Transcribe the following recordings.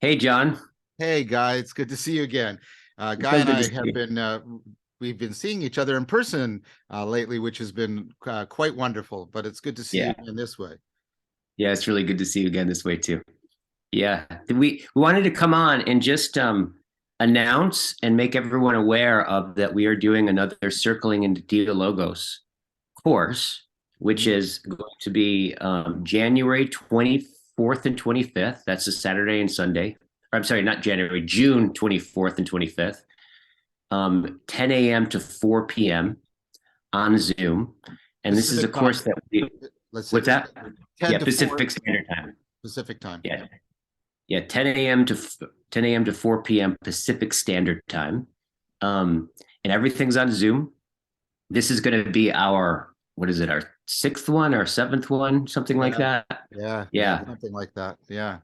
Hey, John. Hey, Guy, it's good to see you again. Guy So and good to I see have you. been, we've been seeing each other in person lately, which has been quite wonderful, but it's good to see you Yeah. again this way. Yeah, it's really good to see you again this way too. Yeah. We wanted to come on and just announce and make everyone aware of that we are doing another Circling into Dialogos course, which Mhm. is going to be January 24th and 25th. That's a Saturday and Sunday. Or, I'm sorry, not January, June 24th and 25th, 10 a.m. to 4 p.m. on Zoom. And this is a Pacific course time, that we, let's say what's that? 10 Yeah, to 4 Pacific Standard Time. Pacific time. Yeah. Yeah, 10 a.m. to 10 a.m. to 4 p.m. Pacific Standard Time. And everything's on Zoom. This is going to be our, what is it, our sixth one, our seventh one, something like Yeah, that. yeah, Yeah, something like that. Yeah,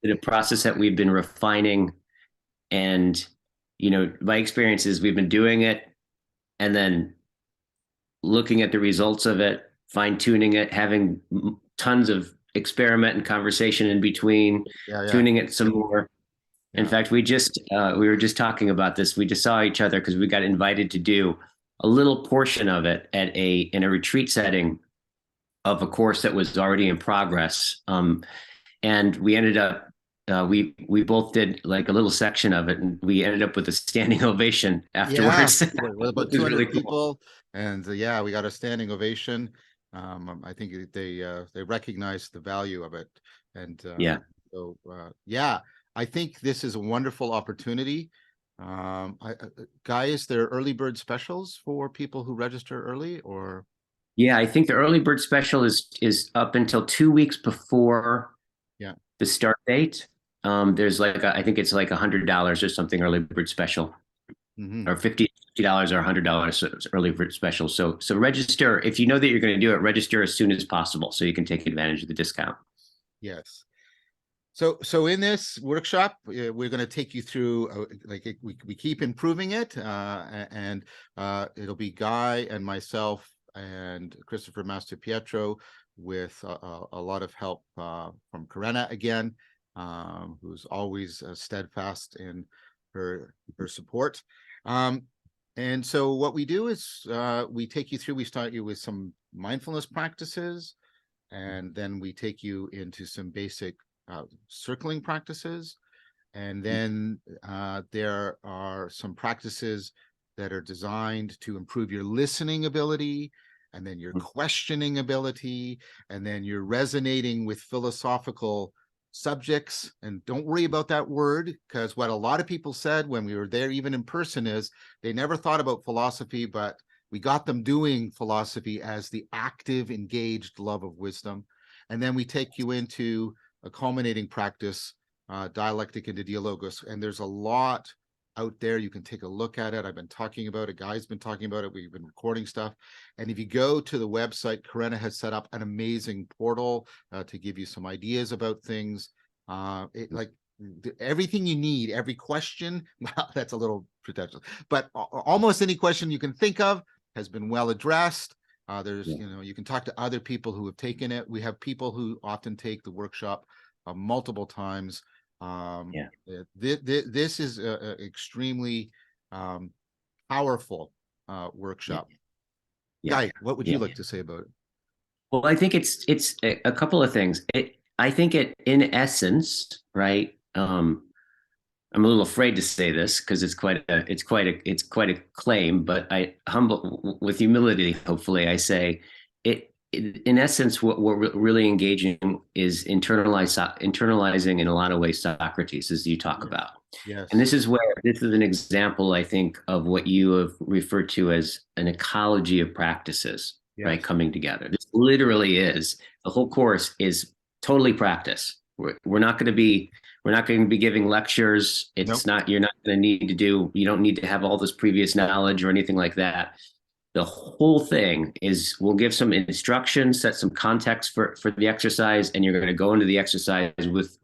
the process that we've been refining. And, my experience is we've been doing it and then looking at the results of it, fine tuning it, having tons of experiment and conversation in between, yeah, yeah, tuning it some more. In yeah. fact, we were just talking about this. We just saw each other because we got invited to do a little portion of it in a retreat setting of a course that was already in progress. And we ended up we both did like a little section of it, and we ended up with a standing ovation Yeah, afterwards, with about which was really 200 cool. people, and yeah, we got a standing ovation. I think they recognize the value of it, and Yeah. yeah, I think this is a wonderful opportunity. Guy, is there early bird specials for people who register early, or Yeah, I think the early bird special is up until 2 weeks before yeah? the start date. There's I think it's like $100 or something early bird special, Hmm. or $50 or $100 early bird special. So register if you know that you're going to do it. Register as soon as possible so you can take advantage of the discount. Yes. So in this workshop, we're going to take you through we keep improving it, and it'll be Guy and myself and Christopher Master Pietro with a lot of help from Corinna again, who's always steadfast in her support. Um, and so what we do is we take you through. We start you with some mindfulness practices, and then we take you into some basic circling practices. And then there are some practices that are designed to improve your listening ability, and then your questioning ability, and then you're resonating with philosophical subjects. And don't worry about that word, because what a lot of people said when we were there, even in person, is they never thought about philosophy, but we got them doing philosophy as the active, engaged love of wisdom. And then we take you into a culminating practice, dialectic into dialogos. And there's a lot out there. You can take a look at it. I've been talking about it. Guy's been talking about it. We've been recording stuff. And if you go to the website, Corinna has set up an amazing portal to give you some ideas about things. Like everything you need, every question, well, that's a little pretentious, but almost any question you can think of has been well addressed. There's, Yeah. you can talk to other people who have taken it. We have people who often take the workshop multiple times. Yeah. This is extremely powerful Yeah. workshop. Yeah. Guy, what would you Yeah. like to say about it? Well, I think it's a couple of things. I think it in essence, right? I'm a little afraid to say this because it's quite a claim, but I humble with humility, hopefully, I say it in essence, what we're really engaging is internalizing in a lot of ways Socrates, as you talk Yes. about. And Yes. this is an example, I think, of what you have referred to as an ecology of practices, right, Yes. coming together. This literally is the whole course is totally practice. We're not going to be we're not going to be giving lectures. It's Nope. not you're not going to need to do you don't need to have all this previous knowledge or anything like that. The whole thing is we'll give some instructions, set some context for the exercise, and you're going to go into the exercise with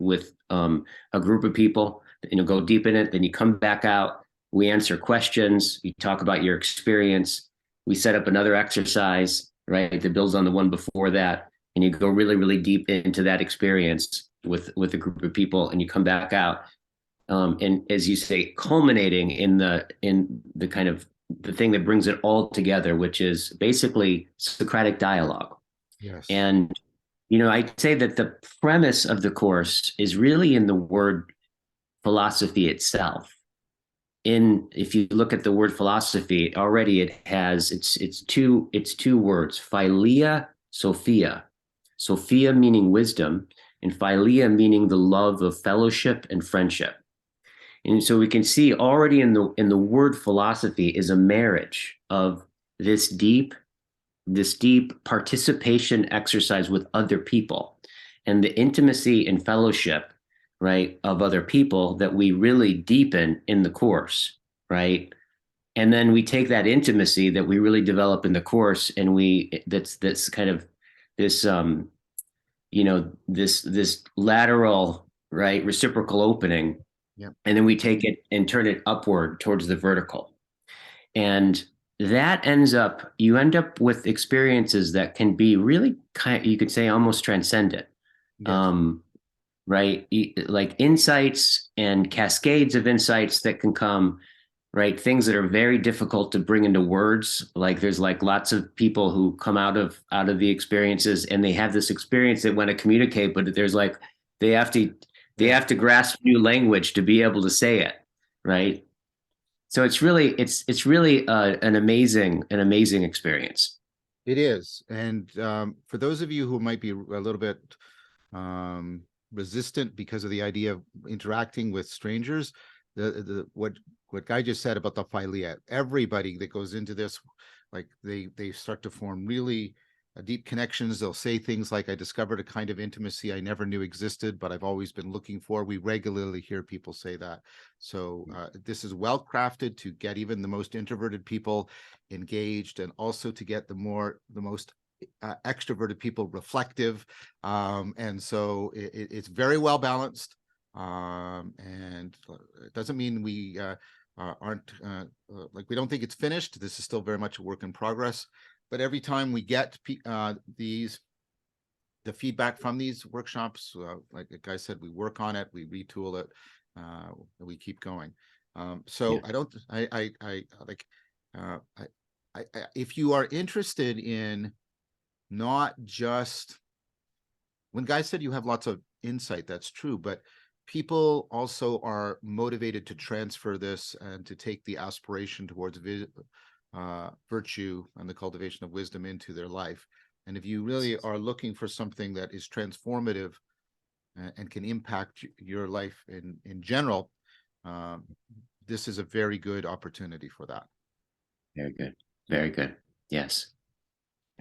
a group of people. Go deep in it. Then you come back out. We answer questions. You talk about your experience. We set up another exercise, right, that builds on the one before that, and you go really, really deep into that experience. with a group of people, and you come back out, and as you say, culminating in the kind of the thing that brings it all together, which is basically Socratic dialogue. Yes. And I'd say that the premise of the course is really in the word philosophy itself. If you look at the word philosophy, already it has it's two words: philia, sophia. Sophia meaning wisdom, and philia meaning the love of fellowship and friendship. And so we can see already in the word philosophy is a marriage of this deep this deep participation exercise with other people, and the intimacy and fellowship, right, of other people that we really deepen in the course, right? And then we take that intimacy that we really develop in the course, and that's kind of this this lateral, right, reciprocal opening, Yeah. and then we take it and turn it upward towards the vertical. And that you end up with experiences that can be really you could say almost transcendent. Yes. um, right? Like insights and cascades of insights that can come, right? Things that are very difficult to bring into words. Like there's like lots of people who come out of the experiences, and they have this experience they want to communicate, but there's like they have to they Yeah. have to grasp new language to be able to say it, right? So it's really an amazing experience. It is. And for those of you who might be a little bit um, resistant because of the idea of interacting with strangers, the what Guy just said about the philia, everybody that goes into this, like they start to form really deep connections. They'll say things like, I discovered a kind of intimacy I never knew existed, but I've always been looking for. We regularly hear people say that. So this is well crafted to get even the most introverted people engaged, and also to get the most extroverted people reflective. And so it's very well balanced. And it doesn't mean we aren't like we don't think it's finished. This is still very much a work in progress. But every time we get the feedback from these workshops, like the guy said, we work on it, we retool it, we keep going. So Yeah. I don't, I like, if you are interested in not just, when Guy said you have lots of insight, that's true, but people also are motivated to transfer this and to take the aspiration towards virtue and the cultivation of wisdom into their life. And if you really are looking for something that is transformative and can impact your life in general, um, this is a very good opportunity for that. Very good. Very good. Yes.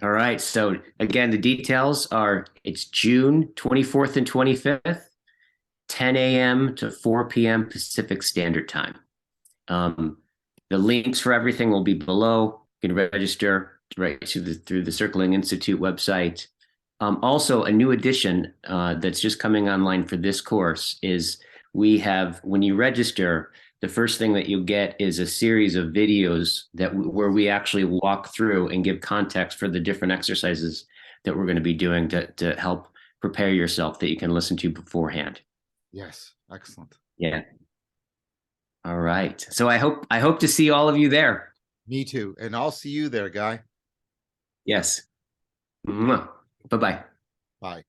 All right. So again, the details are it's June 24th and 25th, 10 a.m. to 4 p.m. Pacific Standard Time. Um, the links for everything will be below. You can register right through the Circling Institute website. Also, a new addition that's just coming online for this course is when you register, the first thing that you'll get is a series of videos where we actually walk through and give context for the different exercises that we're going to be doing to help prepare yourself, that you can listen to beforehand. Yes, excellent. Yeah. All right. So I hope to see all of you there. Me too. And I'll see you there, Guy. Yes. Bye bye. Bye.